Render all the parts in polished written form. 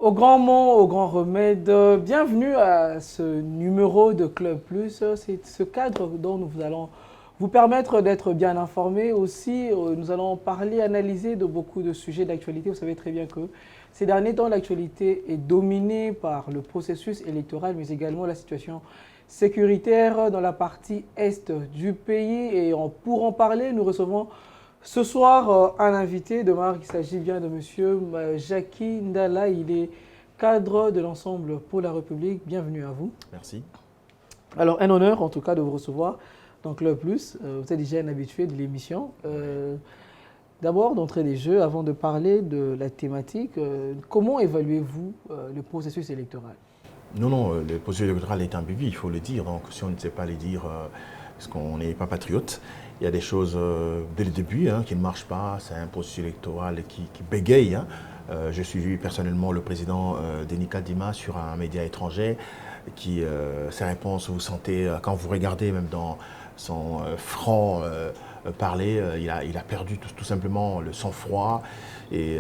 Au grand mot, au grand remède, bienvenue à ce numéro de Club Plus. C'est ce cadre dont nous allons vous permettre d'être bien informés. Aussi, nous allons parler, analyser de beaucoup de sujets d'actualité. Vous savez très bien que ces derniers temps, l'actualité est dominée par le processus électoral, mais également la situation sécuritaire dans la partie est du pays. Et pour en parler, nous recevons ce soir, un invité de marque, il s'agit bien de monsieur Jacky Ndala. Il est cadre de l'Ensemble pour la République. Bienvenue à vous. Merci. Alors, un honneur en tout cas de vous recevoir dans Club Plus. Vous êtes déjà un habitué de l'émission. D'abord, d'entrée des jeux, avant de parler de la thématique, comment évaluez-vous le processus électoral? Non, le processus électoral est ambigu, il faut le dire. Donc, si on ne sait pas les dire, parce qu'on n'est pas patriote, il y a des choses dès le début qui ne marchent pas. C'est un processus électoral qui bégaye. Je suis personnellement le président Denis Kadima sur un média étranger qui, ses réponses, vous sentez, quand vous regardez même dans son franc parler, il a perdu tout simplement le sang-froid. Et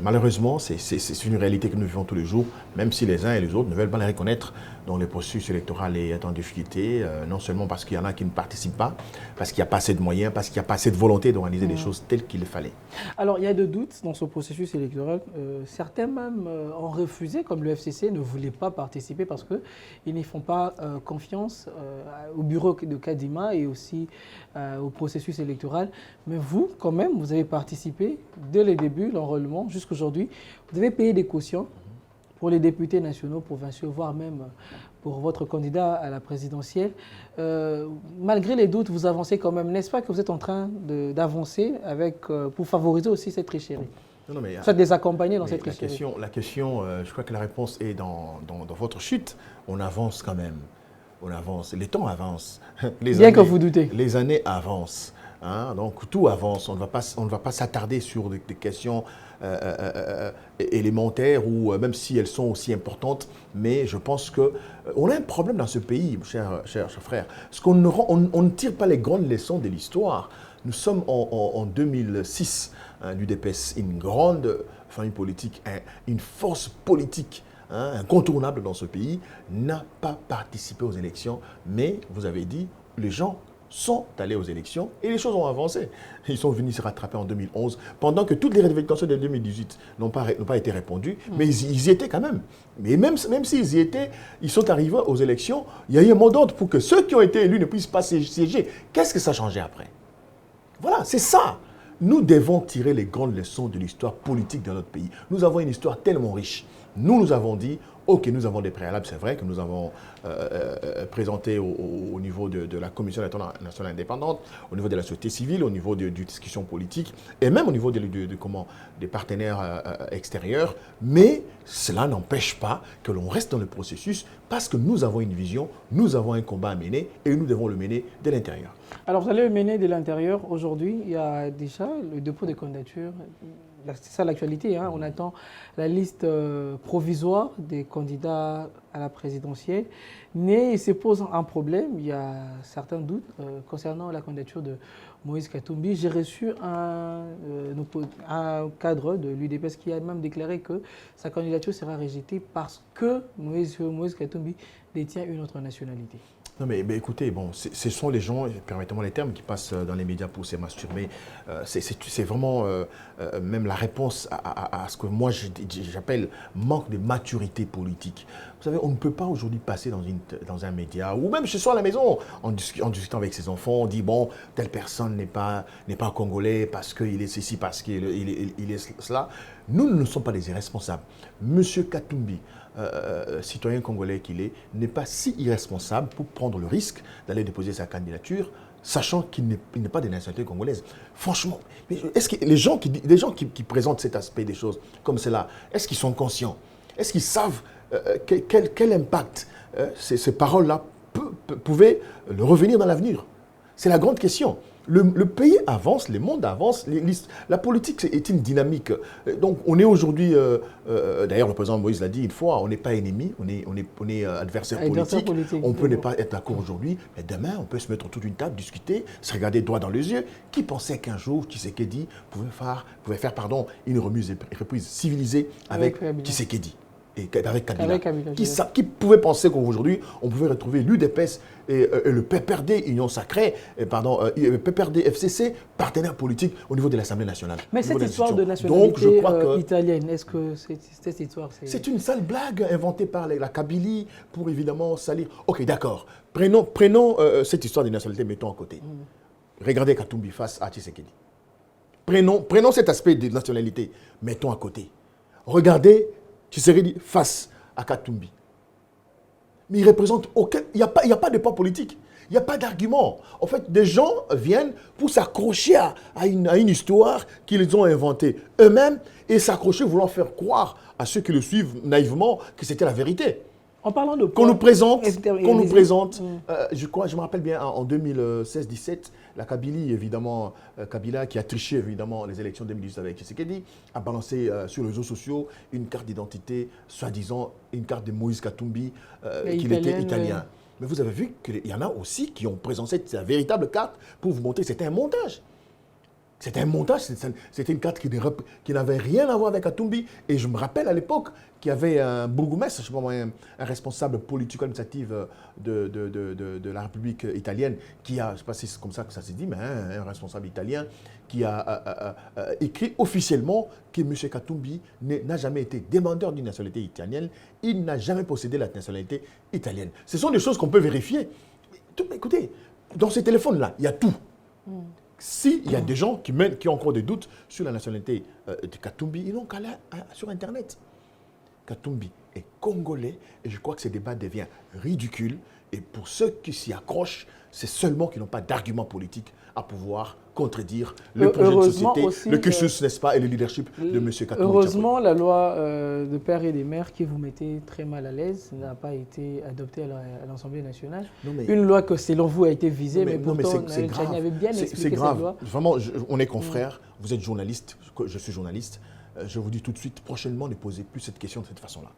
malheureusement, c'est une réalité que nous vivons tous les jours, même si les uns et les autres ne veulent pas les reconnaître. Donc le processus électoral est en difficulté, non seulement parce qu'il y en a qui ne participent pas, parce qu'il n'y a pas assez de moyens, parce qu'il n'y a pas assez de volonté d'organiser les choses telles qu'il le fallait. Alors, il y a de doutes dans ce processus électoral. Certains même ont refusé, comme le FCC ne voulait pas participer parce qu'ils ne font pas confiance au bureau de Kadima et aussi au processus électoral. Mais vous, quand même, vous avez participé dès le début, l'enrôlement, jusqu'à aujourd'hui. Vous avez payé des cautions pour les députés nationaux, provinciaux, voire même pour votre candidat à la présidentielle. Malgré les doutes, vous avancez quand même. N'est-ce pas que vous êtes en train d'avancer pour favoriser aussi cette tricherie? Non, mais, vous êtes les accompagner dans cette tricherie. La question, je crois que la réponse est dans votre chute. On avance quand même. On avance. Les temps avancent. Bien que vous doutez. Les années avancent. Donc tout avance. On ne va pas s'attarder sur des questions élémentaires ou même si elles sont aussi importantes. Mais je pense qu'on a un problème dans ce pays, cher frère. Parce qu'on ne tire pas les grandes leçons de l'histoire. Nous sommes en 2006, l'UDPS, une grande famille politique, une force politique incontournable dans ce pays, n'a pas participé aux élections. Mais vous avez dit, les gens sont allés aux élections et les choses ont avancé. Ils sont venus se rattraper en 2011, pendant que toutes les revendications de 2018 n'ont pas été répondues, mais ils y étaient quand même. Mais même s'ils y étaient, ils sont arrivés aux élections, il y a eu un mot d'ordre pour que ceux qui ont été élus ne puissent pas siéger. Qu'est-ce que ça a changé après? Voilà, c'est ça. Nous devons tirer les grandes leçons de l'histoire politique de notre pays. Nous avons une histoire tellement riche. Nous avons dit, ok, nous avons des préalables, c'est vrai que nous avons présenté au niveau de la Commission nationale indépendante, au niveau de la société civile, au niveau de discussions politiques et même au niveau des partenaires extérieurs. Mais cela n'empêche pas que l'on reste dans le processus parce que nous avons une vision, nous avons un combat à mener et nous devons le mener de l'intérieur. Alors vous allez le mener de l'intérieur. Aujourd'hui, il y a déjà le dépôt des candidatures. C'est ça l'actualité. On attend la liste provisoire des candidats à la présidentielle. Mais il se pose un problème. Il y a certains doutes concernant la candidature de Moïse Katumbi. J'ai reçu un cadre de l'UDPS qui a même déclaré que sa candidature sera rejetée parce que Moïse Katumbi détient une autre nationalité. Non mais écoutez, bon, ce sont les gens, permettez-moi les termes, qui passent dans les médias pour se masturber. C'est vraiment même la réponse à ce que moi j'appelle manque de maturité politique. Vous savez, on ne peut pas aujourd'hui passer dans un média, ou même chez soi à la maison, en discutant avec ses enfants, on dit, bon, telle personne n'est pas congolais parce qu'il est ceci, parce qu'il est cela. Nous ne sommes pas des irresponsables. Monsieur Katumbi, citoyen congolais qu'il est, n'est pas si irresponsable pour prendre le risque d'aller déposer sa candidature, sachant qu'il n'est pas de nationalité congolaise. Franchement, est-ce que les gens qui présentent cet aspect des choses comme cela, est-ce qu'ils sont conscients? Est-ce qu'ils savent quel impact ces paroles-là pouvaient le revenir dans l'avenir? C'est la grande question. Le pays avance, le monde avance, la politique est une dynamique. Donc on est aujourd'hui, d'ailleurs le président Moïse l'a dit une fois, on n'est pas ennemi, on est adversaire politique. On peut ne pas être d'accord aujourd'hui, mais demain on peut se mettre autour d'une table, discuter, se regarder droit dans les yeux. Qui pensait qu'un jour Tshisekedi pouvait faire une reprise civilisée avec Tshisekedi? et avec Kabila. Avec Kabila, Qui pouvait penser qu'aujourd'hui, on pouvait retrouver l'UDPS et le PPRD, Union Sacrée, PPRD, FCC, partenaire politique au niveau de l'Assemblée nationale. Mais cette histoire de nationalité italienne, est-ce que cette histoire, c'est une sale blague inventée par la Kabylie pour évidemment salir. Ok, d'accord. Prenons cette histoire de nationalité, mettons à côté. Regardez Katumbi face à Tshisekedi. Prenons cet aspect de nationalité, mettons à côté. Regardez Tshisekedi face à Katumbi. Mais il représente aucun... Il n'y a pas de poids politique. Il n'y a pas d'argument. En fait, des gens viennent pour s'accrocher à une histoire qu'ils ont inventée eux-mêmes et s'accrocher, voulant faire croire à ceux qui le suivent naïvement que c'était la vérité. En parlant de qu'on nous présente, je me rappelle bien en 2016-17, la Kabylie, évidemment, Kabila qui a triché évidemment les élections 2018 avec Tshisekedi, a balancé sur les réseaux sociaux une carte d'identité, soi-disant une carte de Moïse Katumbi, qu'il était italien. Mais vous avez vu qu'il y en a aussi qui ont présenté sa véritable carte pour vous montrer que c'était un montage. C'était un montage, c'était une carte qui n'avait rien à voir avec Katumbi. Et je me rappelle à l'époque qu'il y avait un bourgmestre, je sais pas moi, un responsable politico-administratif de la République italienne qui a, je ne sais pas si c'est comme ça que ça s'est dit, mais un responsable italien qui a écrit officiellement que M. Katumbi n'a jamais été demandeur d'une nationalité italienne, il n'a jamais possédé la nationalité italienne. Ce sont des choses qu'on peut vérifier. Écoutez, dans ces téléphones-là, il y a tout. S'il y a des gens qui ont encore des doutes sur la nationalité de Katumbi, ils n'ont qu'à aller sur Internet. Katumbi est congolais et je crois que ce débat devient ridicule. Et pour ceux qui s'y accrochent, c'est seulement qu'ils n'ont pas d'argument politique à pouvoir contredire le projet de société, aussi, le cursus, n'est-ce pas, et le leadership de M. Katumbi. Heureusement, la loi de père et des mères qui vous mettait très mal à l'aise n'a pas été adoptée à l'Assemblée nationale. Une loi que, selon vous, a été visée, mais pourtant, Naël Tchani avait bien expliqué cette loi. C'est grave. Vraiment, on est confrères, vous êtes journaliste, je suis journaliste. Je vous dis tout de suite, prochainement, ne posez plus cette question de cette façon-là.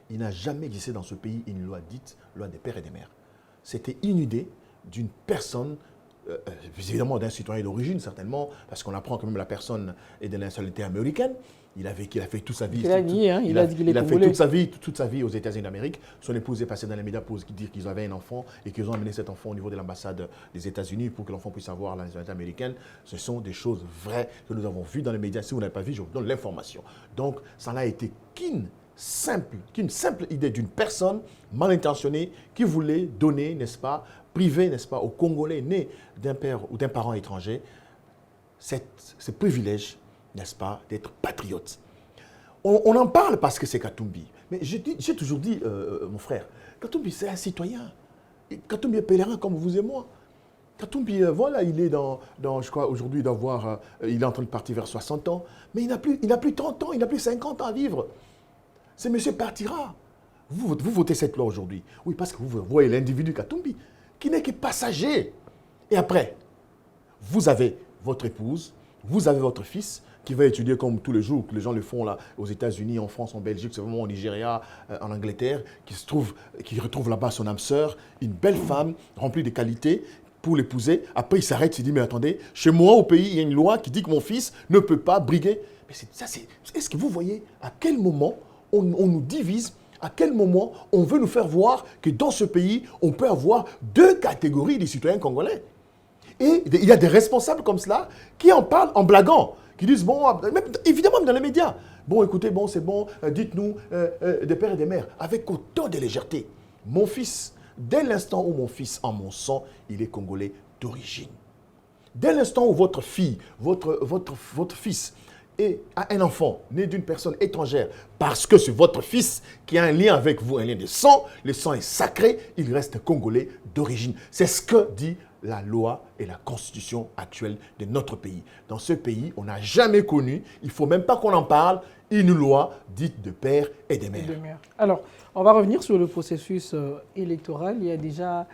Il n'a jamais existé dans ce pays une loi dite loi des pères et des mères. C'était une idée d'une personne, évidemment d'un citoyen d'origine, certainement, parce qu'on apprend quand même la personne est de nationalité américaine. Il a fait toute sa vie. Il a nié, hein, il a dit qu'il est fait toute sa vie aux États-Unis d'Amérique. Son épouse est passée dans les médias pour dire qu'ils avaient un enfant et qu'ils ont amené cet enfant au niveau de l'ambassade des États-Unis pour que l'enfant puisse avoir la nationalité américaine. Ce sont des choses vraies que nous avons vues dans les médias. Si vous n'avez pas vu, je vous donne l'information. Donc, ça n'a été qu'une simple idée d'une personne mal intentionnée qui voulait donner, n'est-ce pas, priver, n'est-ce pas, aux Congolais nés d'un père ou d'un parent étranger, ce privilège, n'est-ce pas, d'être patriote. On en parle parce que c'est Katumbi. Mais j'ai toujours dit, mon frère, Katumbi, c'est un citoyen. Katumbi est pèlerin comme vous et moi. Katumbi, voilà, il est je crois, aujourd'hui, il est en train de partir vers 60 ans. Mais il n'a plus 30 ans, il n'a plus 50 ans à vivre. Ce monsieur partira. Vous votez cette loi aujourd'hui. Oui, parce que vous voyez l'individu Katumbi, qui n'est que passager. Et après, vous avez votre épouse, vous avez votre fils, qui va étudier comme tous les jours, que les gens le font là, aux États-Unis, en France, en Belgique, c'est vraiment au Nigeria, en Angleterre, qui retrouve là-bas son âme sœur, une belle femme, remplie de qualités, pour l'épouser. Après, il s'arrête, il se dit, mais attendez, chez moi, au pays, il y a une loi qui dit que mon fils ne peut pas briguer. Mais est-ce que vous voyez à quel moment on nous divise, à quel moment on veut nous faire voir que dans ce pays, on peut avoir deux catégories de citoyens congolais. Et il y a des responsables comme cela qui en parlent en blaguant, qui disent, bon, évidemment dans les médias, bon, écoutez, bon, c'est bon, dites-nous des pères et des mères, avec autant de légèreté. Mon fils, dès l'instant où mon fils en mon sang, il est congolais d'origine. Dès l'instant où votre fille, votre fils, et à un enfant né d'une personne étrangère, parce que c'est votre fils qui a un lien avec vous, un lien de sang, le sang est sacré, il reste congolais d'origine. C'est ce que dit la loi et la constitution actuelle de notre pays. Dans ce pays, on n'a jamais connu, il ne faut même pas qu'on en parle, une loi dite de père et de mère. Alors, on va revenir sur le processus électoral. Il y a déjà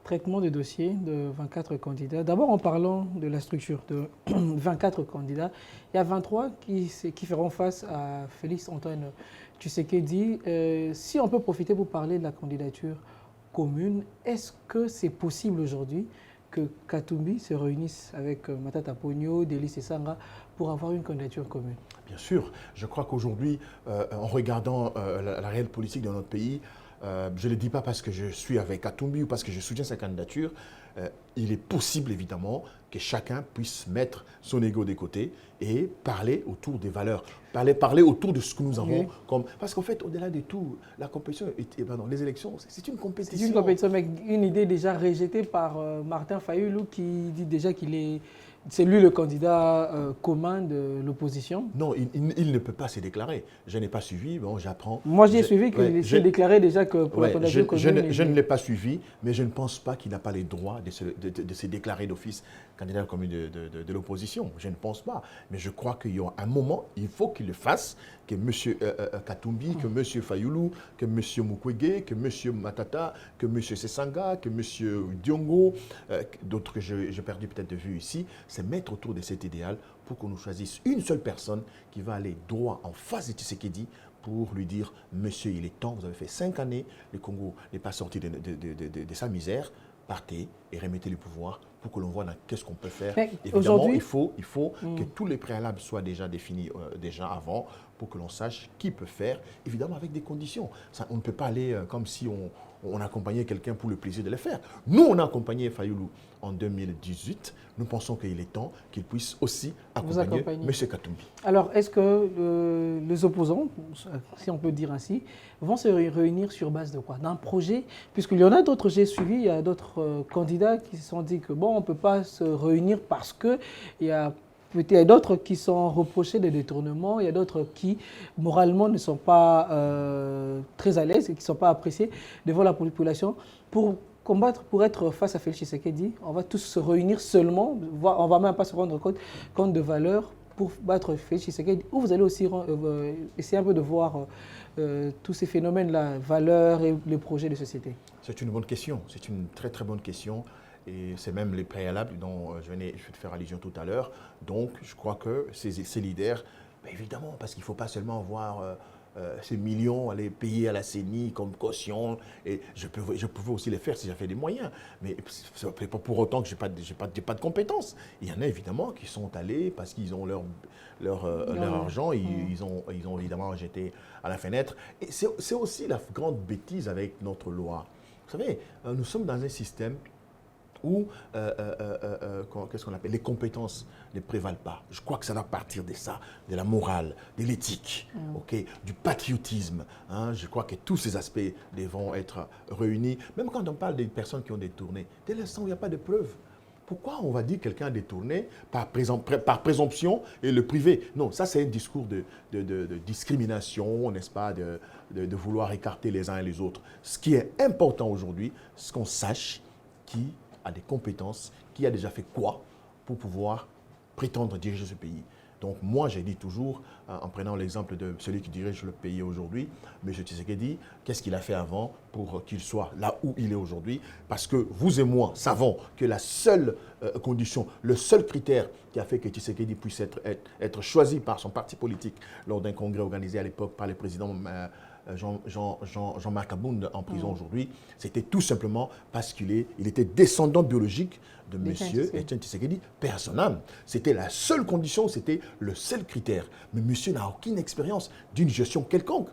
traitement de dossiers de 24 candidats. D'abord, en parlant de la structure de 24 candidats, il y a 23 qui feront face à Félix Antoine Tshisekedi. Si on peut profiter pour parler de la candidature commune, est-ce que c'est possible aujourd'hui que Katumbi se réunisse avec Matata Ponyo, Délice Sanga pour avoir une candidature commune? Bien sûr, je crois qu'aujourd'hui, en regardant la réelle politique de notre pays, je ne le dis pas parce que je suis avec Katumbi ou parce que je soutiens sa candidature, il est possible évidemment que chacun puisse mettre son ego de côté et parler autour des valeurs, parler autour de ce que nous avons comme... Parce qu'en fait, au-delà de tout, la compétition, les élections, c'est une compétition. C'est une compétition, mais une idée déjà rejetée par Martin Fayulu qui dit déjà c'est lui le candidat commun de l'opposition. Non, il ne peut pas se déclarer. Je n'ai pas suivi, bon, j'apprends. Moi, j'ai suivi qu'il s'est déclaré déjà que pour la candidature commune. Je ne l'ai pas suivi, mais je ne pense pas qu'il n'a pas les droits de se déclarer d'office candidat commune de l'opposition. Je ne pense pas. Mais je crois qu'il y a un moment, il faut qu'il le fasse, que M. Katumbi, que M. Fayulu, que M. Mukwege, que M. Matata, que M. Sesanga, que M. Diongo, d'autres que j'ai perdu peut-être de vue ici, c'est mettre autour de cet idéal pour qu'on nous choisisse une seule personne qui va aller droit en face de Tshisekedi pour lui dire « Monsieur, il est temps, vous avez fait 5 années, le Congo n'est pas sorti de sa misère, partez et remettez le pouvoir pour que l'on voit qu'est-ce qu'on peut faire. » Évidemment, il faut que tous les préalables soient déjà définis déjà avant pour que l'on sache qui peut faire, évidemment avec des conditions. Ça, on ne peut pas aller comme si on accompagnait quelqu'un pour le plaisir de le faire. Nous, on a accompagné Fayulu en 2018. Nous pensons qu'il est temps qu'il puisse aussi accompagner M. Katumbi. Alors, est-ce que les opposants, si on peut dire ainsi, vont se réunir sur base de quoi? D'un projet? Puisqu'il y en a d'autres, j'ai suivi, il y a d'autres candidats qui se sont dit que bon, on ne peut pas se réunir parce qu'il y a peut-être d'autres qui sont reprochés de détournement, il y a d'autres qui, moralement, ne sont pas très à l'aise et qui ne sont pas appréciés devant la population. Pour combattre, pour être face à Félix Tshisekedi, on va tous se réunir seulement, on ne va même pas se rendre compte de valeurs pour battre Félix Tshisekedi, ou vous allez aussi essayer un peu de voir tous ces phénomènes-là, valeurs et les projets de société? C'est une bonne question, c'est une très très bonne question. Et c'est même les préalables dont je vais te faire allusion tout à l'heure. Donc, je crois que ces leaders, évidemment, parce qu'il ne faut pas seulement avoir ces millions, aller payer à la CENI comme caution. Et je pouvais aussi les faire si j'avais des moyens. Mais ce n'est pas pour autant que je n'ai pas de compétences. Il y en a évidemment qui sont allés parce qu'ils ont leur argent, ils ont évidemment jeté à la fenêtre. Et c'est aussi la grande bêtise avec notre loi. Vous savez, nous sommes dans un système où qu'est-ce qu'on appelle, les compétences ne prévalent pas. Je crois que ça doit partir de ça, de la morale, de l'éthique, du patriotisme. Hein. Je crois que tous ces aspects devront être réunis. Même quand on parle des personnes qui ont détourné, dès l'instant où il n'y a pas de preuves, pourquoi on va dire que quelqu'un a détourné par présomption et le privé? Non, ça c'est un discours de discrimination, n'est-ce pas, de vouloir écarter les uns et les autres. Ce qui est important aujourd'hui, c'est qu'on sache qui a des compétences, qui a déjà fait quoi pour pouvoir prétendre diriger ce pays. Donc moi, j'ai dit toujours, en prenant l'exemple de celui qui dirige le pays aujourd'hui, M. Tshisekedi, qu'est-ce qu'il a fait avant pour qu'il soit là où il est aujourd'hui? Parce que vous et moi savons que la seule condition, le seul critère qui a fait que Tshisekedi puisse être choisi par son parti politique lors d'un congrès organisé à l'époque par le président Jean-Marc Abound en prison aujourd'hui, c'était tout simplement parce qu'il était descendant biologique de M. Etienne Tshisekedi, père à son âme. C'était la seule condition, c'était le seul critère. Mais monsieur n'a aucune expérience d'une gestion quelconque,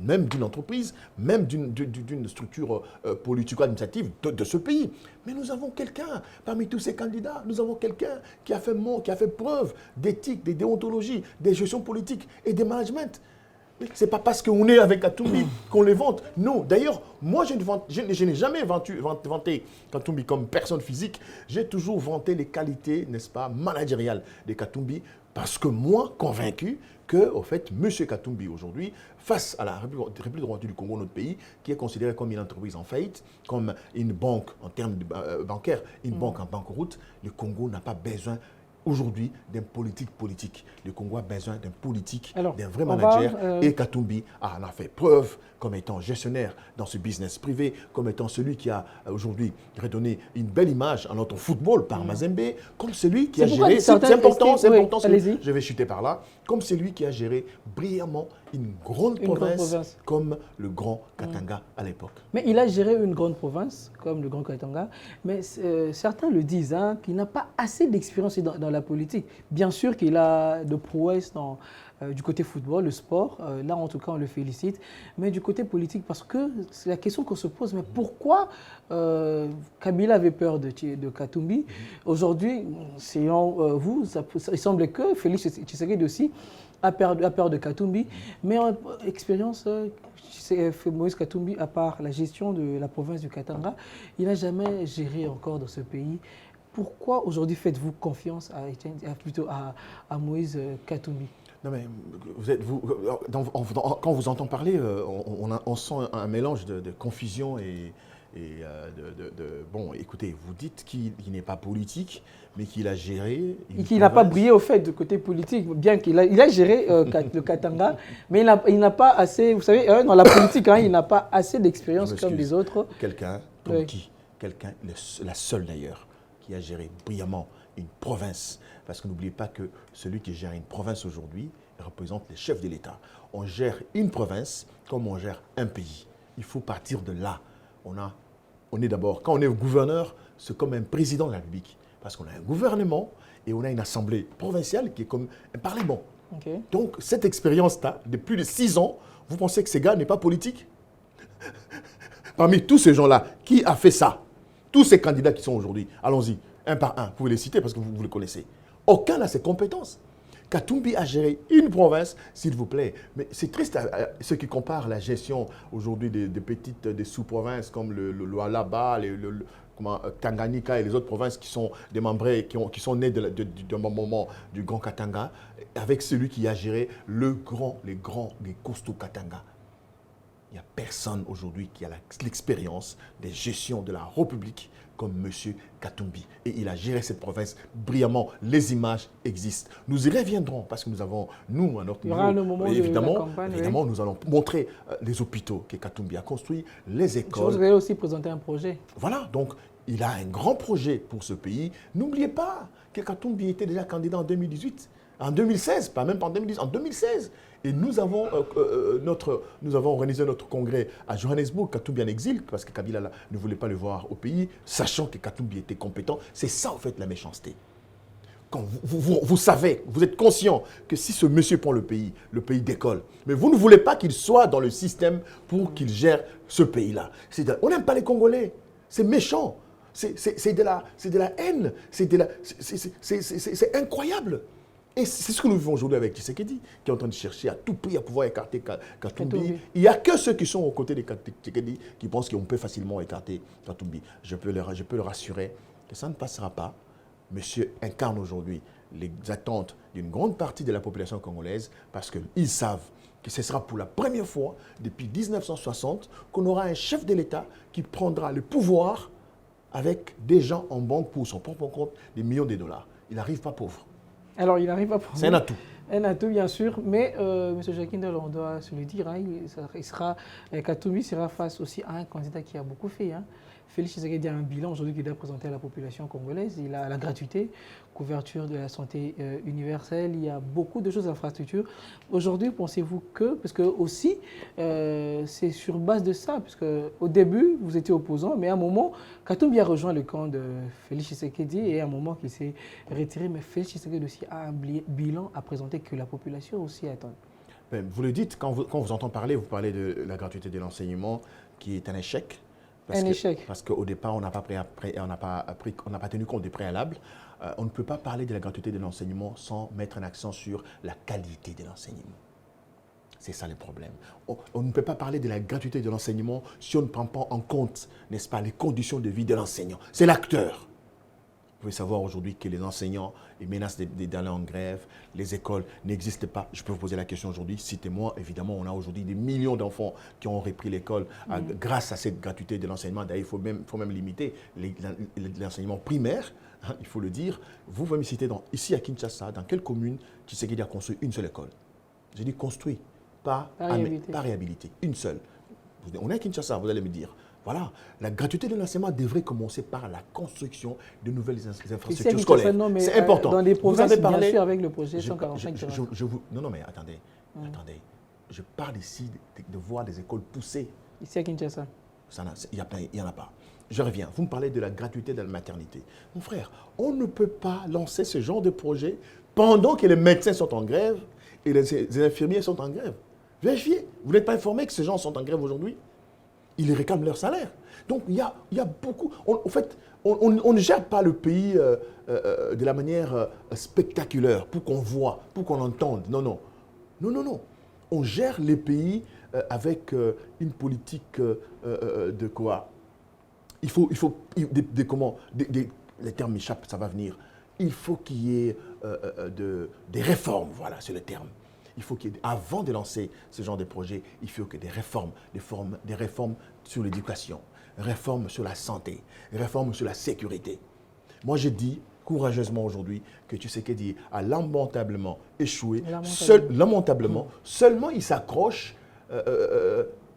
même d'une entreprise, même d'une structure politico-administrative de ce pays. Mais nous avons quelqu'un, parmi tous ces candidats, nous avons quelqu'un qui a fait preuve d'éthique, de déontologie, de gestion politique et de management. Ce n'est pas parce qu'on est avec Katumbi qu'on les vante. Non, d'ailleurs, moi, je n'ai jamais vanté Katumbi comme personne physique. J'ai toujours vanté les qualités, n'est-ce pas, managériales de Katumbi, parce que moi, convaincu que, au fait, M. Katumbi, aujourd'hui, face à la République démocratique du Congo, notre pays, qui est considérée comme une entreprise en faillite, comme une banque en termes bancaires, une banque en banqueroute, le Congo n'a pas besoin aujourd'hui d'un politique. Le Congo a besoin d'un politique, d'un vrai manager. Et Katumbi en a fait preuve comme étant gestionnaire dans ce business privé, comme étant celui qui a aujourd'hui redonné une belle image à notre football par Mazembe, comme celui qui a géré, c'est important, je vais chuter par là, comme celui qui a géré brillamment une grande Une grande province province. comme le Grand Katanga à l'époque. Mais il a géré une grande province, comme le Grand Katanga, mais certains le disent, hein, qu'il n'a pas assez d'expérience dans la politique. Bien sûr qu'il a de prouesses du côté football, le sport, là en tout cas on le félicite, mais du côté politique, parce que c'est la question qu'on se pose, mais pourquoi Kabila avait peur de Katumbi? Aujourd'hui, selon vous, il semble que Félix Tshisekedi aussi a peur de Katumbi, mais en expérience, Moïse Katumbi, à part la gestion de la province du Katanga, il n'a jamais géré encore dans ce pays. Pourquoi aujourd'hui faites-vous confiance à Moïse Katumbi? Non mais quand on vous entend parler, on sent un mélange de confusion bon, écoutez, vous dites qu'il n'est pas politique, mais qu'il a géré... Et qu'il n'a pas brillé au fait du côté politique, bien qu'il a géré le Katanga, mais il n'a pas assez, vous savez, dans la politique, hein, il n'a pas assez d'expérience comme les autres. Quelqu'un, comme qui? Quelqu'un, la seule d'ailleurs, qui a géré brillamment une province. Parce que n'oubliez pas que celui qui gère une province aujourd'hui représente les chefs de l'État. On gère une province comme on gère un pays. Il faut partir de là. On est d'abord, quand on est gouverneur, c'est comme un président de la République. Parce qu'on a un gouvernement et on a une assemblée provinciale qui est comme un parlement. Okay. Donc, cette expérience-là, de plus de 6 ans, vous pensez que ces gars n'est pas politique? Parmi tous ces gens-là, qui a fait ça? Tous ces candidats qui sont aujourd'hui, allons-y, un par un, vous pouvez les citer parce que vous les connaissez. Aucun n'a ces compétences. Katumbi a géré une province, s'il vous plaît. Mais c'est triste ceux qui comparent la gestion aujourd'hui des sous-provinces comme le Lualaba, Tanganyika et les autres provinces qui sont démembrées, qui sont nées d'un moment du Grand Katanga, avec celui qui a géré les costauds Katanga. Il n'y a personne aujourd'hui qui a l'expérience des gestions de la République comme M. Katumbi. Et il a géré cette province brillamment. Les images existent. Nous y reviendrons parce que nous avons, nous, à notre niveau, évidemment, nous allons montrer les hôpitaux que Katumbi a construits, les écoles. Je voudrais aussi présenter un projet. Voilà, donc il a un grand projet pour ce pays. N'oubliez pas que Katumbi était déjà candidat en 2018. En 2016, pas même pas en 2010, en 2016. Et nous avons organisé notre congrès à Johannesburg, Katumbi en exil, parce que Kabila ne voulait pas le voir au pays, sachant que Katumbi était compétent. C'est ça, en fait, la méchanceté. Quand vous savez, vous êtes conscient que si ce monsieur prend le pays décolle. Mais vous ne voulez pas qu'il soit dans le système pour qu'il gère ce pays-là. On n'aime pas les Congolais. C'est méchant. C'est de la haine. C'est incroyable. Et c'est ce que nous vivons aujourd'hui avec Tshisekedi, qui est en train de chercher à tout prix à pouvoir écarter Katumbi. Il n'y a que ceux qui sont aux côtés de Tshisekedi qui pensent qu'on peut facilement écarter Katumbi. Je peux le rassurer que ça ne passera pas. Monsieur incarne aujourd'hui les attentes d'une grande partie de la population congolaise parce qu'ils savent que ce sera pour la première fois depuis 1960 qu'on aura un chef de l'État qui prendra le pouvoir avec des gens en banque pour son propre compte, des millions de dollars. Il n'arrive pas pauvre. Alors, il n'arrive pas pauvre. C'est un atout. Un atout, bien sûr, mais M. Jakindel, on doit se le dire, hein, Katumbi sera face aussi à un candidat qui a beaucoup fait. Hein. Félix Tshisekedi a un bilan aujourd'hui qu'il doit présenter à la population congolaise. Il a la gratuité, couverture de la santé universelle, il y a beaucoup de choses d'infrastructure. Aujourd'hui, pensez-vous que, parce que aussi, c'est sur base de ça, puisque au début, vous étiez opposant, mais à un moment, Katumbi a rejoint le camp de Félix Tshisekedi et à un moment qu'il s'est retiré, mais Félix Tshisekedi aussi a un bilan à présenter que la population aussi attend. Vous le dites, quand vous entendez parler, vous parlez de la gratuité de l'enseignement qui est un échec. Parce qu'au départ, on n'a pas tenu compte des préalables. On ne peut pas parler de la gratuité de l'enseignement sans mettre un accent sur la qualité de l'enseignement. C'est ça le problème. On ne peut pas parler de la gratuité de l'enseignement si on ne prend pas en compte, n'est-ce pas, les conditions de vie de l'enseignant. C'est l'acteur. Vous pouvez savoir aujourd'hui que les enseignants menacent d'aller en grève, les écoles n'existent pas. Je peux vous poser la question aujourd'hui, citez-moi, évidemment, on a aujourd'hui des millions d'enfants qui ont repris l'école grâce à cette gratuité de l'enseignement. D'ailleurs, il faut même limiter l'enseignement primaire, hein, il faut le dire. Vous pouvez me citer ici à Kinshasa, dans quelle commune Tshisekedi a construit une seule école? J'ai dit construit, pas réhabilité, une seule. On est à Kinshasa, vous allez me dire. Voilà, la gratuité de l'enseignement devrait commencer par la construction de nouvelles infrastructures scolaires. C'est important. Dans les provinces, bien sûr, avec le projet 145. Non, mais attendez. je parle ici de voir des écoles pousser. Ici à Kinshasa. Il n'y en a pas. Je reviens. Vous me parlez de la gratuité de la maternité. Mon frère, on ne peut pas lancer ce genre de projet pendant que les médecins sont en grève et les infirmiers sont en grève. Vérifiez. Vous n'êtes pas informé que ces gens sont en grève aujourd'hui? Ils réclament leur salaire. Donc, il y a beaucoup... En fait, on ne gère pas le pays de la manière spectaculaire pour qu'on voit, pour qu'on entende. Non, non. Non, non, non. On gère les pays avec une politique de quoi? Les termes m'échappent, ça va venir. Il faut qu'il y ait des réformes, voilà, c'est le terme. Il faut qu'il y ait, avant de lancer ce genre de projet, il faut qu'il y ait des réformes sur l'éducation, réformes sur la santé, réformes sur la sécurité. Moi, je dis courageusement aujourd'hui que Tshisekedi a lamentablement échoué. Lamentablement. Seulement, il s'accroche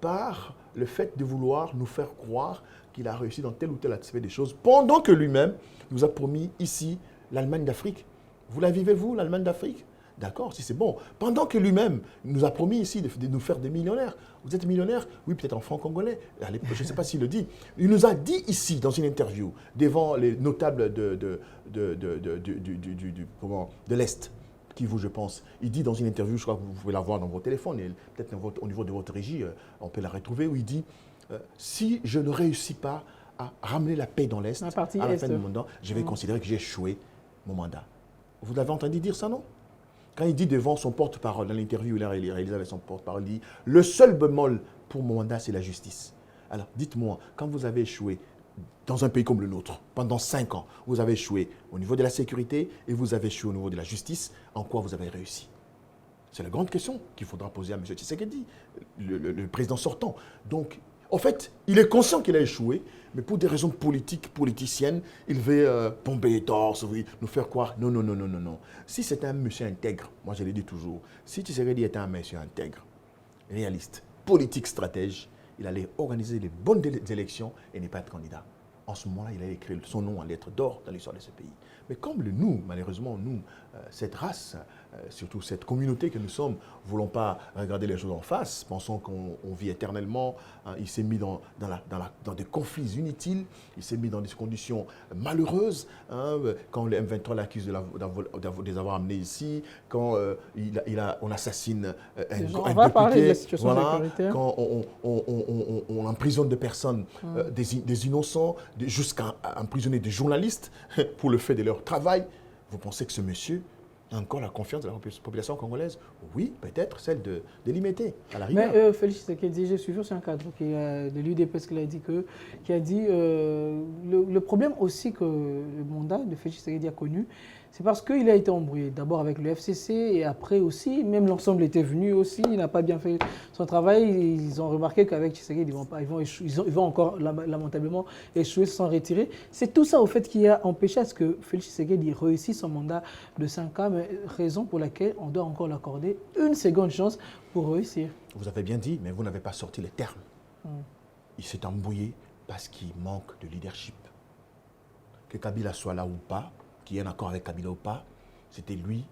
par le fait de vouloir nous faire croire qu'il a réussi dans tel ou tel aspect des choses, pendant que lui-même nous a promis ici l'Allemagne d'Afrique. Vous la vivez, vous, l'Allemagne d'Afrique? D'accord, si c'est bon. Pendant que lui-même nous a promis ici de nous faire des millionnaires. Vous êtes millionnaire? Oui, peut-être en franc congolais. Je ne sais pas s'il le dit. Il nous a dit ici, dans une interview, devant les notables de l'Est, qui vous, je pense, il dit dans une interview, je crois que vous pouvez la voir dans vos téléphones, et peut-être au niveau de votre régie, on peut la retrouver, où il dit si je ne réussis pas à ramener la paix dans l'Est, à la fin de mon mandat, je vais considérer que j'ai échoué mon mandat. Vous l'avez entendu dire ça, non? Quand il dit devant son porte-parole, dans l'interview où il a réalisé avec son porte-parole, il dit « Le seul bémol pour mon mandat, c'est la justice ». Alors, dites-moi, quand vous avez échoué dans un pays comme le nôtre, pendant 5 ans, vous avez échoué au niveau de la sécurité et vous avez échoué au niveau de la justice, en quoi vous avez réussi? C'est la grande question qu'il faudra poser à M. Tshisekedi, le président sortant. Donc, en fait, il est conscient qu'il a échoué, mais pour des raisons politiciennes, il veut pomper les torses, nous faire croire. Non, non, non, non, non, non. Si c'est un monsieur intègre, moi je le dis toujours, si Tshisekedi était un monsieur intègre, réaliste, politique stratège, il allait organiser les bonnes élections et ne pas être candidat. En ce moment-là, il a écrit son nom en lettres d'or dans l'histoire de ce pays. Mais comme nous, malheureusement, nous, cette race, surtout cette communauté que nous sommes, ne voulons pas regarder les choses en face, pensons qu'on vit éternellement. Hein, il s'est mis dans des conflits inutiles, il s'est mis dans des conditions malheureuses. Hein, quand le M23 l'accuse de les avoir amenés ici, quand on assassine un député, on va parler de la situation sécuritaire. Quand on emprisonne des personnes, des innocents, jusqu'à emprisonner des journalistes pour le fait de leur travail. Vous pensez que ce monsieur a encore la confiance de la population congolaise? Oui, peut-être celle de l'imiter à la rigueur. Mais Félix Tshisekedi, je suis sûr, c'est un cadre de l'UDPS qui a dit le problème aussi que le mandat de Félix Tshisekedi a connu, c'est parce qu'il a été embrouillé. D'abord avec le FCC et après aussi, même l'ensemble était venu aussi, il n'a pas bien fait son travail. Ils ont remarqué qu'avec Tshisekedi, ils vont encore lamentablement échouer sans retirer. C'est tout ça au fait qui a empêché à ce que Félix Tshisekedi réussisse son mandat de 5 ans, mais raison pour laquelle on doit encore l'accorder une seconde chance pour réussir. Vous avez bien dit, mais vous n'avez pas sorti les termes. Il s'est embrouillé parce qu'il manque de leadership. Que Kabila soit là ou pas, qu'il y ait un accord avec Kabila ou pas, c'était lui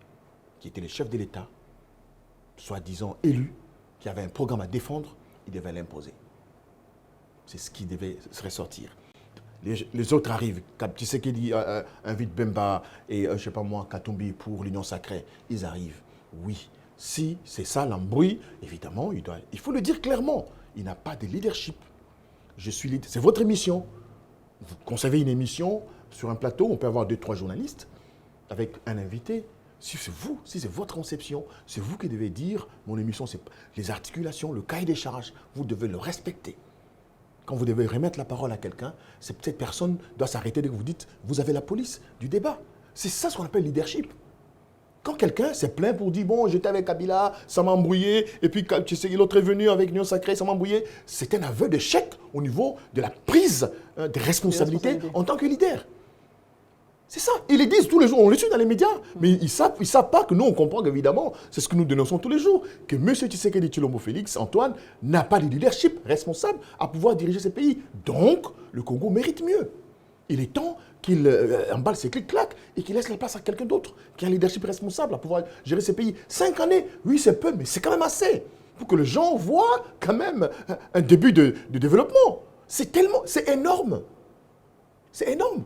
qui était le chef de l'État, soi-disant élu, qui avait un programme à défendre, il devait l'imposer. C'est ce qui devait se ressortir. Les autres arrivent. Tshisekedi invite Bemba et, je ne sais pas moi, Katumbi pour l'Union sacrée. Ils arrivent. Oui. Si c'est ça l'embrouille, évidemment, il faut le dire clairement. Il n'a pas de leadership. C'est votre émission. Vous concevez une émission sur un plateau, on peut avoir 2-3 journalistes avec un invité. Si c'est vous, si c'est votre conception, c'est vous qui devez dire, mon émission, c'est les articulations, le cahier des charges, vous devez le respecter. Quand vous devez remettre la parole à quelqu'un, cette personne doit s'arrêter dès que vous dites, vous avez la police du débat. C'est ça ce qu'on appelle leadership. Quand quelqu'un s'est plaint pour dire, bon, j'étais avec Kabila, ça m'a embrouillé, et puis tu sais, l'autre est venu avec l'Union sacrée, ça m'a embrouillé, c'est un aveu d'échec au niveau de la prise des responsabilités en tant que leader. C'est ça. Ils le disent tous les jours, on le suit dans les médias, mais ils savent pas que nous, on comprend qu'évidemment, c'est ce que nous dénonçons tous les jours, que M. Tshisekedi Tshilombo Félix, Antoine, n'a pas de leadership responsable à pouvoir diriger ce pays. Donc, le Congo mérite mieux. Il est temps qu'il emballe ses clics-clacs et qu'il laisse la place à quelqu'un d'autre qui a un leadership responsable à pouvoir gérer ce pays. 5 années, oui, c'est peu, mais c'est quand même assez. pour que les gens voient quand même un début de développement. C'est énorme. C'est énorme.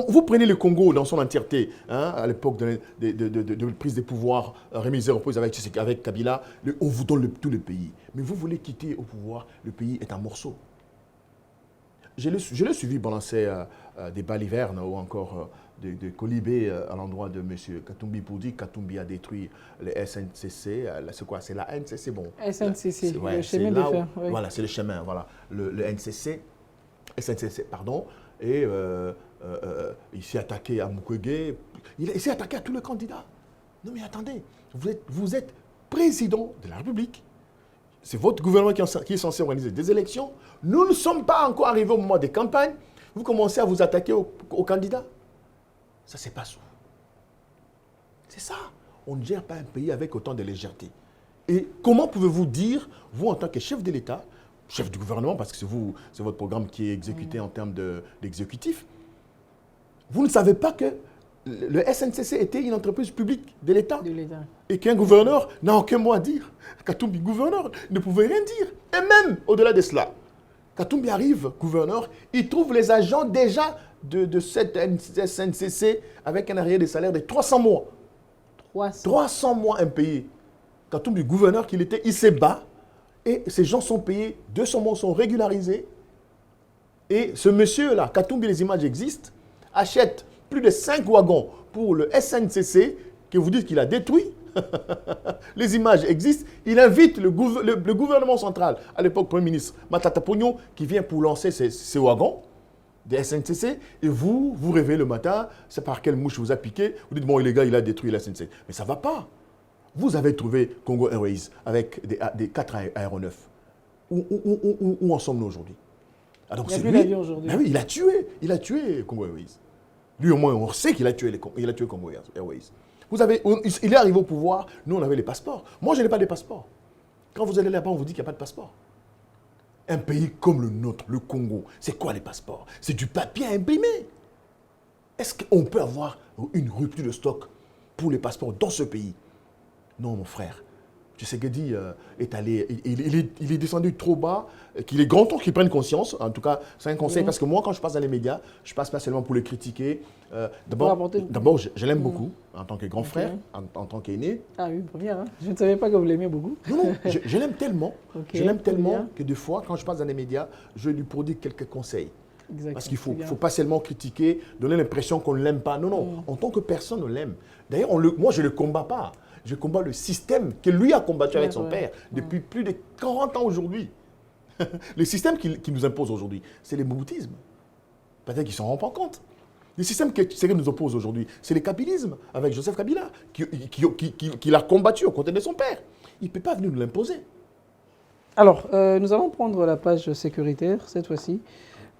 Vous prenez le Congo dans son entièreté, hein, à l'époque de prise des pouvoirs, remise et repose avec Kabila, on vous donne tout le pays. Mais vous voulez quitter au pouvoir, le pays est en morceaux. Je l'ai suivi balancer des balivernes ou encore de colibés à l'endroit de M. Katumbi pour dire que Katumbi a détruit le SNCC. C'est quoi? C'est la NCC, bon. SNCC, le chemin de fer. Oui. Voilà, c'est le chemin, voilà. Le SNCC, pardon. Et il s'est attaqué à Mukwege. Il s'est attaqué à tous les candidats. Non mais attendez, vous êtes président de la République. C'est votre gouvernement qui est censé organiser des élections. Nous ne sommes pas encore arrivés au moment des campagnes. Vous commencez à vous attaquer aux candidats. Ça, c'est pas ça. C'est ça. On ne gère pas un pays avec autant de légèreté. Et comment pouvez-vous dire, vous en tant que chef de l'État, chef du gouvernement, parce que c'est votre programme qui est exécuté en termes d'exécutif, vous ne savez pas que le SNCC était une entreprise publique de l'État et qu'un gouverneur n'a aucun mot à dire. Katumbi, gouverneur, ne pouvait rien dire. Et même au-delà de cela, Katumbi arrive, gouverneur, il trouve les agents déjà de cette SNCC avec un arrière de salaire de 300 mois. 300 mois impayés. Katumbi, gouverneur qu'il était, il s'est bat et ces gens sont payés, 200 mois sont régularisés. Et ce monsieur-là, Katumbi, les images existent, achète plus de 5 wagons pour le SNCC que vous dites qu'il a détruit. Les images existent. Il invite le gouvernement central, à l'époque Premier ministre Matata Ponyo, qui vient pour lancer ces wagons des SNCC. Et vous réveillez le matin, c'est par quelle mouche vous a piqué. Vous dites, bon, les gars, il a détruit la SNCC. Mais ça ne va pas. Vous avez trouvé Congo Airways avec des 4 aéronefs. Où en sommes-nous aujourd'hui? Il n'y a plus d'avion aujourd'hui. Ben oui, il a tué Congo Airways. Lui, au moins, on sait qu'il a tué Congo Airways. Il est arrivé au pouvoir, nous, on avait les passeports. Moi, je n'ai pas de passeport. Quand vous allez là-bas, on vous dit qu'il n'y a pas de passeport. Un pays comme le nôtre, le Congo, c'est quoi les passeports? C'est du papier à imprimer. Est-ce qu'on peut avoir une rupture de stock pour les passeports dans ce pays? Non, mon frère. Tshisekedi est allé, il est descendu trop bas, qu'il est grand temps qu'il prenne conscience. En tout cas, c'est un conseil, parce que moi, quand je passe dans les médias, je passe pas seulement pour le critiquer. D'abord, je l'aime beaucoup, en tant que grand frère, en tant qu'aîné. Ah oui, première, hein. Je ne savais pas que vous l'aimiez beaucoup. Non, je l'aime tellement, que des fois, quand je passe dans les médias, je lui prodigue quelques conseils. Exactement, parce qu'il ne faut pas seulement critiquer, donner l'impression qu'on ne l'aime pas. Non, en tant que personne, on l'aime. D'ailleurs, moi, je ne le combats pas. Je combats le système que lui a combattu avec son père depuis plus de 40 ans aujourd'hui. Le système qui nous impose aujourd'hui, c'est le moboutisme. Peut-être qu'ils ne s'en rendent pas compte. Le système qui nous oppose aujourd'hui, c'est le kabylisme avec Joseph Kabila, qui l'a combattu aux côtés de son père. Il ne peut pas venir nous l'imposer. Alors, nous allons prendre la page sécuritaire, cette fois-ci,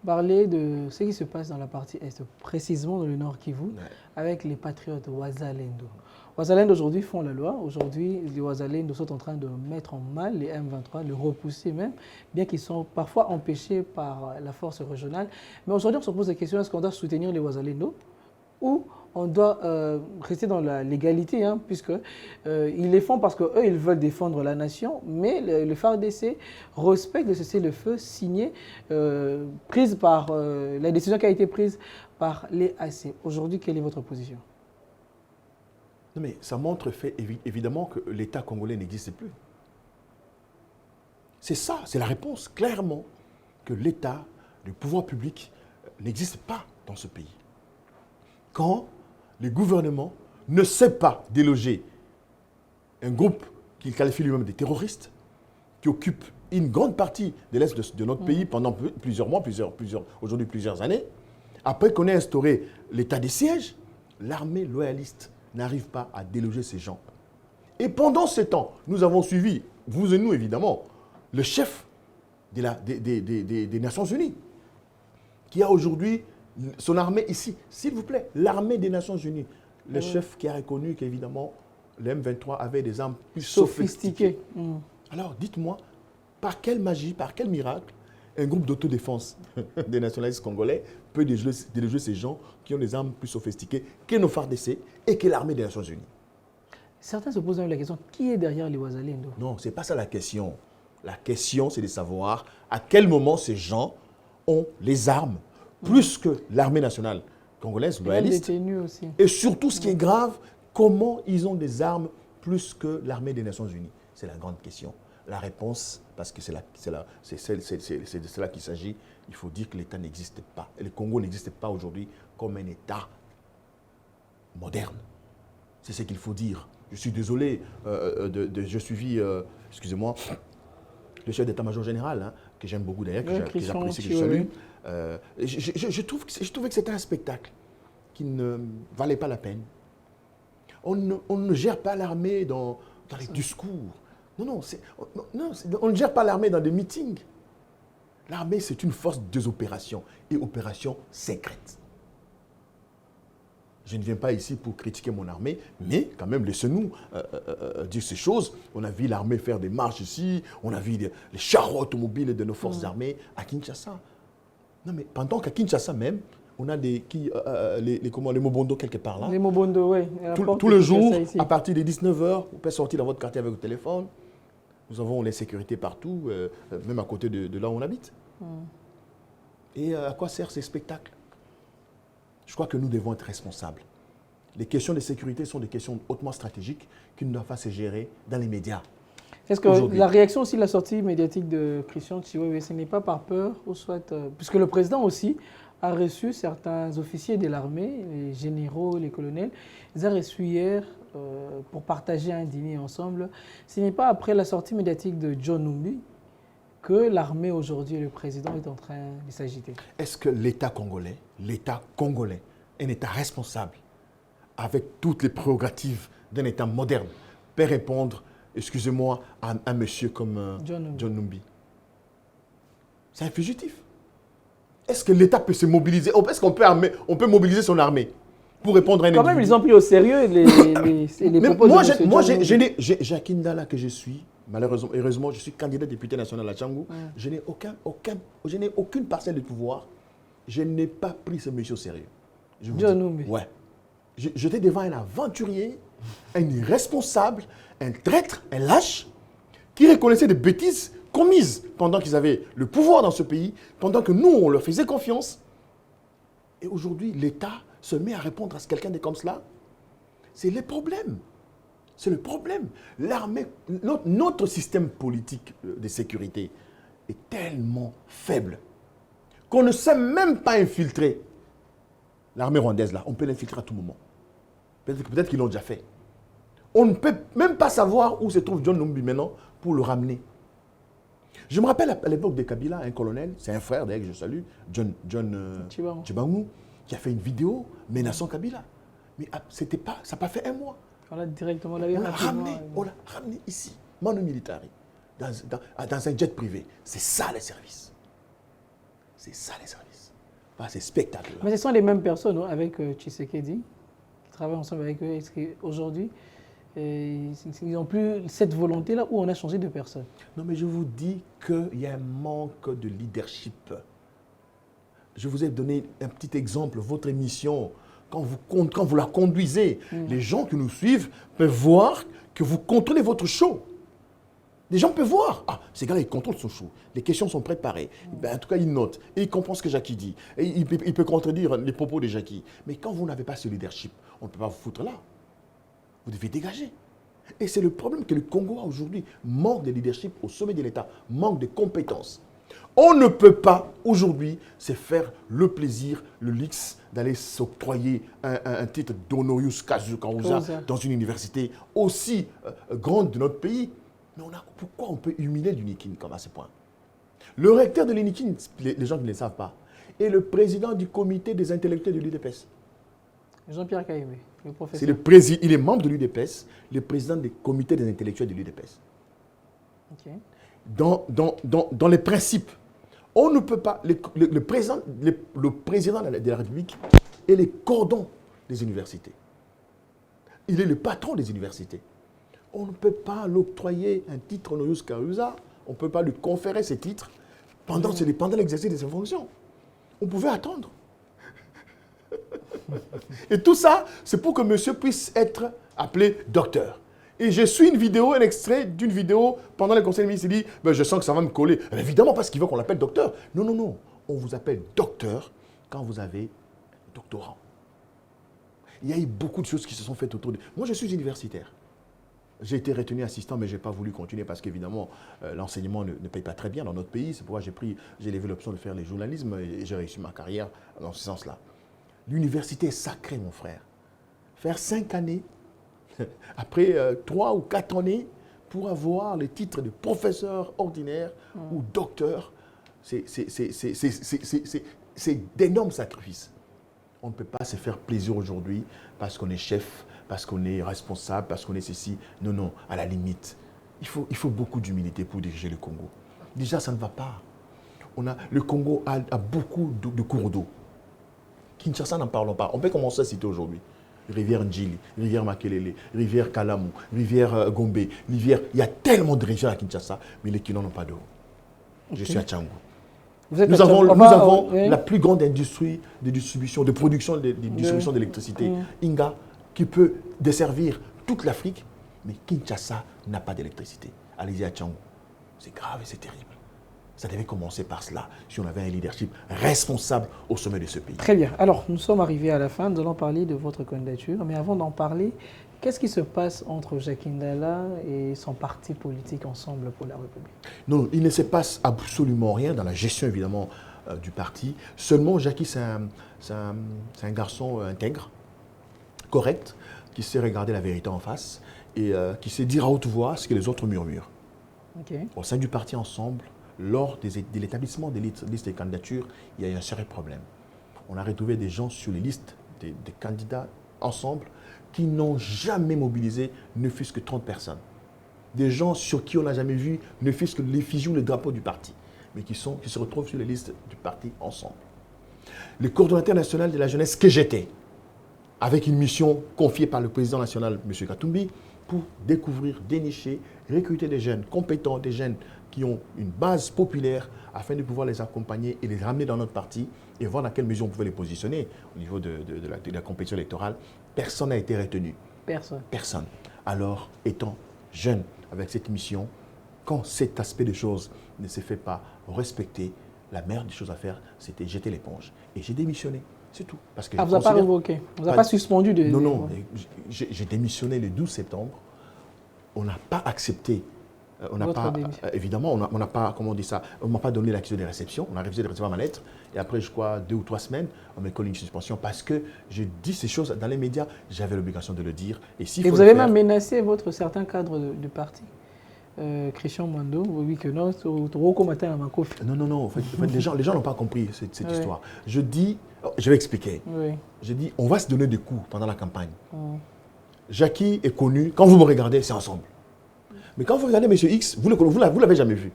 parler de ce qui se passe dans la partie Est, précisément dans le Nord Kivu, avec les patriotes Wazalendo. Wazalendo aujourd'hui font la loi. Aujourd'hui, les Wazalendo sont en train de mettre en mal les M23, les repousser même, bien qu'ils sont parfois empêchés par la force régionale. Mais aujourd'hui, on se pose la question, est-ce qu'on doit soutenir les Wazalendo ou on doit rester dans la légalité, hein, puisque ils les font parce qu'eux, ils veulent défendre la nation, mais le FARDC respecte le cessez-le-feu signé, prise par la décision qui a été prise par les AC. Aujourd'hui, quelle est votre position? Non, mais ça montre évidemment que l'État congolais n'existe plus. C'est ça, c'est la réponse, clairement, que l'État, le pouvoir public, n'existe pas dans ce pays. Quand le gouvernement ne sait pas déloger un groupe qu'il qualifie lui-même de terroriste, qui occupe une grande partie de l'Est de notre pays pendant plusieurs mois, aujourd'hui plusieurs années, après qu'on ait instauré l'état de siège, l'armée loyaliste n'arrive pas à déloger ces gens. Et pendant ce temps, nous avons suivi, vous et nous évidemment, le chef des Nations Unies, qui a aujourd'hui son armée ici. S'il vous plaît, l'armée des Nations Unies. Le chef qui a reconnu qu'évidemment, le M23 avait des armes plus sophistiquées. Alors, dites-moi, par quelle magie, par quel miracle, un groupe d'autodéfense des nationalistes congolais peut déloger ces gens qui ont des armes plus sophistiquées que nos FARDC et que l'armée des Nations Unies? Certains se posent même la question, qui est derrière les Ouazalendo? Non, ce n'est pas ça la question. La question, c'est de savoir à quel moment ces gens ont les armes, plus que l'armée nationale congolaise, loyaliste. Aussi. Et surtout, ce qui est grave, comment ils ont des armes plus que l'armée des Nations Unies? C'est la grande question. La réponse, parce que c'est de cela qu'il s'agit, il faut dire que l'État n'existe pas. Et le Congo n'existe pas aujourd'hui comme un État moderne. C'est ce qu'il faut dire. Je suis désolé, j'ai suivi, excusez-moi, le chef d'état-major général, hein, que j'aime beaucoup d'ailleurs, que j'apprécie, que je salue. Je trouvais que c'était un spectacle qui ne valait pas la peine. On ne gère pas l'armée dans les discours. Non, on ne gère pas l'armée dans des meetings. L'armée, c'est une force des opérations et opérations secrètes. Je ne viens pas ici pour critiquer mon armée, mais quand même, laissez-nous dire ces choses. On a vu l'armée faire des marches ici, on a vu les chars automobiles de nos forces armées à Kinshasa. Non, mais pendant qu'à Kinshasa même, on a les Mobondo quelque part là. Les Mobondo, oui. Tout le jour, à partir de 19h, vous pouvez sortir dans votre quartier avec votre téléphone. Nous avons les sécurités partout, même à côté de là où on habite. Et à quoi servent ces spectacles? Je crois que nous devons être responsables. Les questions de sécurité sont des questions hautement stratégiques qui ne doivent pas se gérer dans les médias. Est-ce que la réaction aussi de la sortie médiatique de Christian Chiwewe, ce n'est pas par peur, ou soit, puisque le président aussi a reçu certains officiers de l'armée, les généraux, les colonels, ils ont reçu hier pour partager un dîner ensemble. Ce n'est pas après la sortie médiatique de John Numbi que l'armée aujourd'hui et le président est en train de s'agiter. Est-ce que l'État congolais, un État responsable, avec toutes les prérogatives d'un État moderne, peut répondre, excusez-moi, à un monsieur comme John Numbi? C'est un fugitif. Est-ce que l'État peut se mobiliser? Est-ce qu'on peut mobiliser son armée pour répondre à un individu? Quand même, ils ont pris au sérieux les propos de moi, Jacques Ndala que je suis, malheureusement, heureusement, je suis candidat député national à Tchangou. Je n'ai aucune parcelle de pouvoir. Je n'ai pas pris ce monsieur au sérieux. John Numbi. Ouais. J'étais devant un aventurier, un irresponsable, un traître, un lâche, qui reconnaissait des bêtises commises pendant qu'ils avaient le pouvoir dans ce pays, pendant que nous, on leur faisait confiance. Et aujourd'hui, l'État se met à répondre à quelqu'un de comme cela. C'est le problème. C'est le problème. L'armée, notre système politique de sécurité est tellement faible qu'on ne sait même pas infiltrer l'armée rwandaise là. On peut l'infiltrer à tout moment. Peut-être qu'ils l'ont déjà fait. On ne peut même pas savoir où se trouve John Numbi maintenant pour le ramener. Je me rappelle à l'époque de Kabila, un colonel, c'est un frère d'ailleurs que je salue, John Tchibangu, qui a fait une vidéo menaçant Kabila. Mais ça n'a pas fait un mois. On l'a ramené ici, Manu Militari, dans un jet privé. C'est ça les services. C'est ça les services. Pas ces spectacles-là. Mais ce sont les mêmes personnes avec Tshisekedi, qui travaillent ensemble avec eux. Est-ce qu'aujourd'hui, ils n'ont plus cette volonté-là où on a changé de personne? Non, mais je vous dis qu'il y a un manque de leadership. Je vous ai donné un petit exemple. Votre émission, quand vous la conduisez, les gens qui nous suivent peuvent voir que vous contrôlez votre show. Les gens peuvent voir. Ah, ces gars-là, ils contrôlent son show. Les questions sont préparées. En tout cas, ils notent. Et ils comprennent ce que Jackie dit. Et il peut contredire les propos de Jackie. Mais quand vous n'avez pas ce leadership, on ne peut pas vous foutre là. Vous devez dégager. Et c'est le problème que le Congo a aujourd'hui. Manque de leadership au sommet de l'État. Manque de compétences. On ne peut pas aujourd'hui se faire le plaisir, le luxe d'aller s'octroyer un titre d'Honorius Causa dans une université aussi grande de notre pays. Mais pourquoi on peut humilier l'UNIKIN comme à ce point? Le recteur de l'UNIKIN, les gens qui ne le savent pas, est le président du comité des intellectuels de l'UDPS. Jean-Pierre Kaïmé, le professeur. Il est membre de l'UDPS, le président du comité des intellectuels de l'UDPS. Okay. Dans les principes, on ne peut pas, le président de la République est le cordon des universités. Il est le patron des universités. On ne peut pas l'octroyer un titre Honorius Causa, on ne peut pas lui conférer ces titres pendant l'exercice de ses fonctions. On pouvait attendre. Et tout ça, c'est pour que monsieur puisse être appelé docteur. Et je suis une vidéo, un extrait d'une vidéo pendant le conseil des ministres. Il dit, ben, je sens que ça va me coller. Mais évidemment, parce qu'il veut qu'on l'appelle docteur. Non, non, non. On vous appelle docteur quand vous avez doctorat. Il y a eu beaucoup de choses qui se sont faites autour de... Moi, je suis universitaire. J'ai été retenu assistant, mais je n'ai pas voulu continuer parce qu'évidemment, l'enseignement ne paye pas très bien dans notre pays. C'est pourquoi j'ai levé l'option de faire le journalisme et j'ai réussi ma carrière dans ce sens-là. L'université est sacrée, mon frère. Faire 5 années, après 3 ou 4 années, pour avoir le titre de professeur ordinaire ou docteur, c'est d'énormes sacrifices. On ne peut pas se faire plaisir aujourd'hui parce qu'on est chef, parce qu'on est responsable, parce qu'on est ceci. Non, non, à la limite. Il faut beaucoup d'humilité pour diriger le Congo. Déjà, ça ne va pas. Le Congo a beaucoup de cours d'eau. Kinshasa, n'en parlons pas. On peut commencer à citer aujourd'hui. Rivière Ndjili, rivière Makelele, rivière Kalamu, rivière Gombe, rivière... Il y a tellement de rivières à Kinshasa, mais les Kinons n'ont pas d'eau. Okay. Je suis à Tchangou. Nous avons la plus grande industrie de distribution, de production de distribution d'électricité, Inga, qui peut desservir toute l'Afrique, mais Kinshasa n'a pas d'électricité. Allez-y à Tchangou. C'est grave et c'est terrible. Ça devait commencer par cela, si on avait un leadership responsable au sommet de ce pays. Très bien. Alors, nous sommes arrivés à la fin. Nous allons parler de votre candidature. Mais avant d'en parler, qu'est-ce qui se passe entre Jacques Ndala et son parti politique Ensemble pour la République? Non, il ne se passe absolument rien dans la gestion, évidemment, du parti. Seulement, Jackie, c'est un garçon intègre, correct, qui sait regarder la vérité en face et qui sait dire à haute voix ce que les autres murmurent. Okay. Au sein du parti Ensemble, lors de l'établissement des listes de candidatures, il y a eu un sérieux problème. On a retrouvé des gens sur les listes des candidats Ensemble qui n'ont jamais mobilisé ne fût-ce que 30 personnes. Des gens sur qui on n'a jamais vu ne fût-ce que l'effigie ou le drapeau du parti, mais qui se retrouvent sur les listes du parti Ensemble. Le coordonnateur national de la jeunesse que j'étais, avec une mission confiée par le président national, M. Katumbi, pour découvrir, dénicher, recruter des jeunes compétents, des jeunes qui ont une base populaire afin de pouvoir les accompagner et les ramener dans notre parti et voir dans quelle mesure on pouvait les positionner au niveau de la compétition électorale. Personne n'a été retenu. Personne. Alors, étant jeune avec cette mission, quand cet aspect des choses ne se fait pas respecter, la meilleure des choses à faire, c'était jeter l'éponge. Et j'ai démissionné. C'est tout. Parce que vous n'avez pas révoqué? Vous n'avez pas suspendu de... Non, non. J'ai démissionné le 12 septembre. On n'a pas accepté. Évidemment, on n'a pas, comment on dit ça, on ne m'a pas donné l'accusé de réception. On a refusé de recevoir ma lettre. Et après, je crois, 2 ou 3 semaines, on me colle une suspension parce que je dis ces choses dans les médias. J'avais l'obligation de le dire. Et vous avez même menacé votre certain cadre du parti, Christian Mando, oui, que non, non, non, non. En fait, les gens n'ont pas compris cette histoire. Je vais expliquer. Oui. Je dis, on va se donner des coups pendant la campagne. Jackie est connu. Quand vous me regardez, c'est Ensemble. Mais quand vous regardez M. X, vous ne l'avez jamais vu.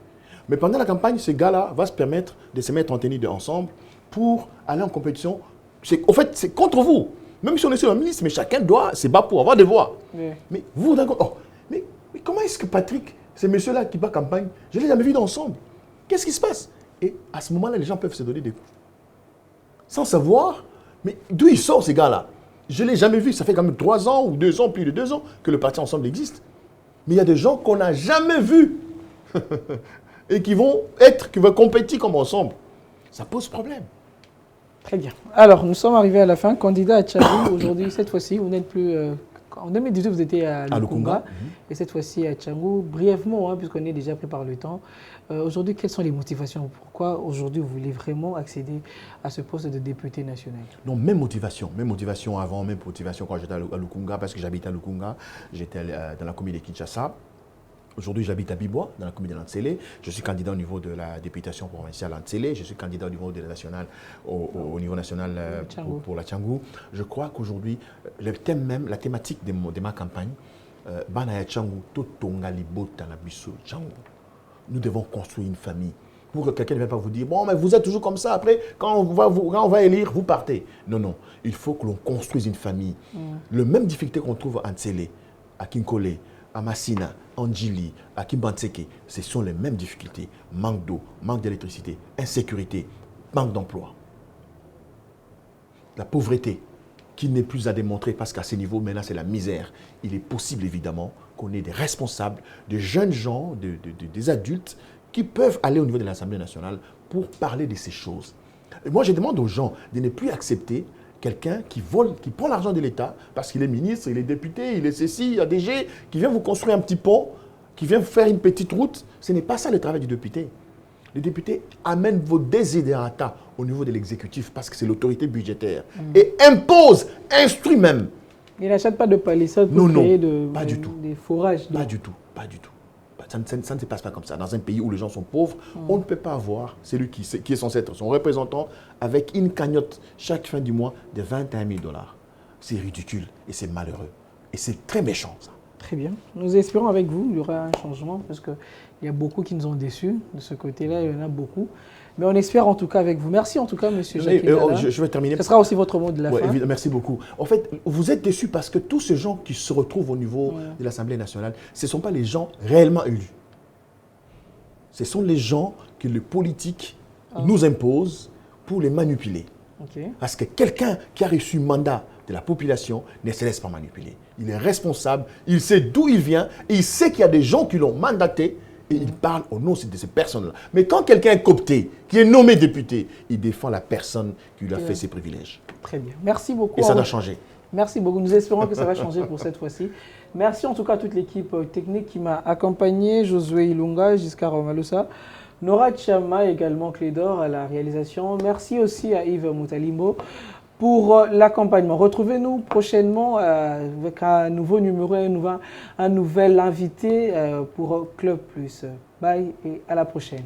Mais pendant la campagne, ce gars-là va se permettre de se mettre en tenue de Ensemble pour aller en compétition. En fait, c'est contre vous. Même si on est sur la ministre, mais chacun doit se battre pour avoir des voix. Oui. Mais vous, d'accord. Mais comment est-ce que Patrick, ce monsieur-là qui bat campagne, je ne l'ai jamais vu d'Ensemble? Qu'est-ce qui se passe? Et à ce moment-là, les gens peuvent se donner des coups. Sans savoir, mais d'où il sort, ces gars-là? Je ne l'ai jamais vu. Ça fait quand même 3 ans ou 2 ans, plus de 2 ans, que le parti Ensemble existe. Mais il y a des gens qu'on n'a jamais vus et qui vont compétir comme Ensemble. Ça pose problème. Très bien. Alors, nous sommes arrivés à la fin. Candidat à Tchangou, aujourd'hui, cette fois-ci, vous n'êtes plus... en 2018, vous étiez à Lukunga. Et cette fois-ci à Tchangou, brièvement, puisqu'on est déjà pris par le temps. Aujourd'hui, quelles sont les motivations? Pourquoi aujourd'hui vous voulez vraiment accéder à ce poste de député national? Non, même motivation avant, même motivation quand j'étais à Lukunga, parce que j'habitais à Lukunga, j'étais dans la commune de Kinshasa. Aujourd'hui, j'habite à Bibois, dans la commune de Lantsele. Je suis candidat au niveau de la députation provinciale à Lantsele. Je suis candidat au niveau de la nationale, au niveau national pour la Tchangou. Je crois qu'aujourd'hui, le thème même, la thématique de ma campagne, Banaya Tchangou, Totonga Libota Nabiso Tchangou. Nous devons construire une famille. Pour que quelqu'un ne vienne pas vous dire, bon, mais vous êtes toujours comme ça, après, quand on va élire, vous partez. Non, non. Il faut que l'on construise une famille. Le même difficulté qu'on trouve à Ntsele, à Kinkole, à Massina, à Ndjili, à Kimbanseke, ce sont les mêmes difficultés. Manque d'eau, manque d'électricité, insécurité, manque d'emploi. La pauvreté. qui n'est plus à démontrer parce qu'à ce niveau, maintenant, c'est la misère. Il est possible, évidemment, qu'on ait des responsables, des jeunes gens, des adultes qui peuvent aller au niveau de l'Assemblée nationale pour parler de ces choses. Et moi, je demande aux gens de ne plus accepter quelqu'un qui vole, qui prend l'argent de l'État parce qu'il est ministre, il est député, il est ceci, ADG, qui vient vous construire un petit pont, qui vient vous faire une petite route. Ce n'est pas ça le travail du député. Les députés amènent vos desiderata au niveau de l'exécutif parce que c'est l'autorité budgétaire et impose, instruit même. Il n'achète pas de palissades pour créer des forages. Pas du tout, pas du tout. Ça ne se passe pas comme ça. Dans un pays où les gens sont pauvres, on ne peut pas avoir celui qui est censé être son représentant avec une cagnotte chaque fin du mois de 21 000 $. C'est ridicule et c'est malheureux. Et c'est très méchant, ça. Très bien. Nous espérons avec vous, il y aura un changement parce qu'il y a beaucoup qui nous ont déçus. De ce côté-là, il y en a beaucoup. Mais on espère en tout cas avec vous. Merci en tout cas, M. Jacques. Je vais terminer. Ce sera aussi votre mot de la fin. Merci beaucoup. En fait, vous êtes déçus parce que tous ces gens qui se retrouvent au niveau de l'Assemblée nationale, ce ne sont pas les gens réellement élus. Ce sont les gens que les politiques nous imposent pour les manipuler. Okay. Parce que quelqu'un qui a reçu mandat de la population ne se laisse pas manipuler. Il est responsable, il sait d'où il vient, et il sait qu'il y a des gens qui l'ont mandaté et il parle au nom de ces personnes-là. Mais quand quelqu'un est coopté, qui est nommé député, il défend la personne qui lui a fait ses privilèges. Très bien. Merci beaucoup. Et ça doit changer. Merci beaucoup. Nous espérons que ça va changer pour cette fois-ci. Merci en tout cas à toute l'équipe technique qui m'a accompagné, Josué Ilunga, Giscard Malusa, Nora Chama également, Clédor à la réalisation. Merci aussi à Yves Moutalimbo pour l'accompagnement. Retrouvez-nous prochainement avec un nouveau numéro, un nouvel invité pour Club Plus. Bye et à la prochaine.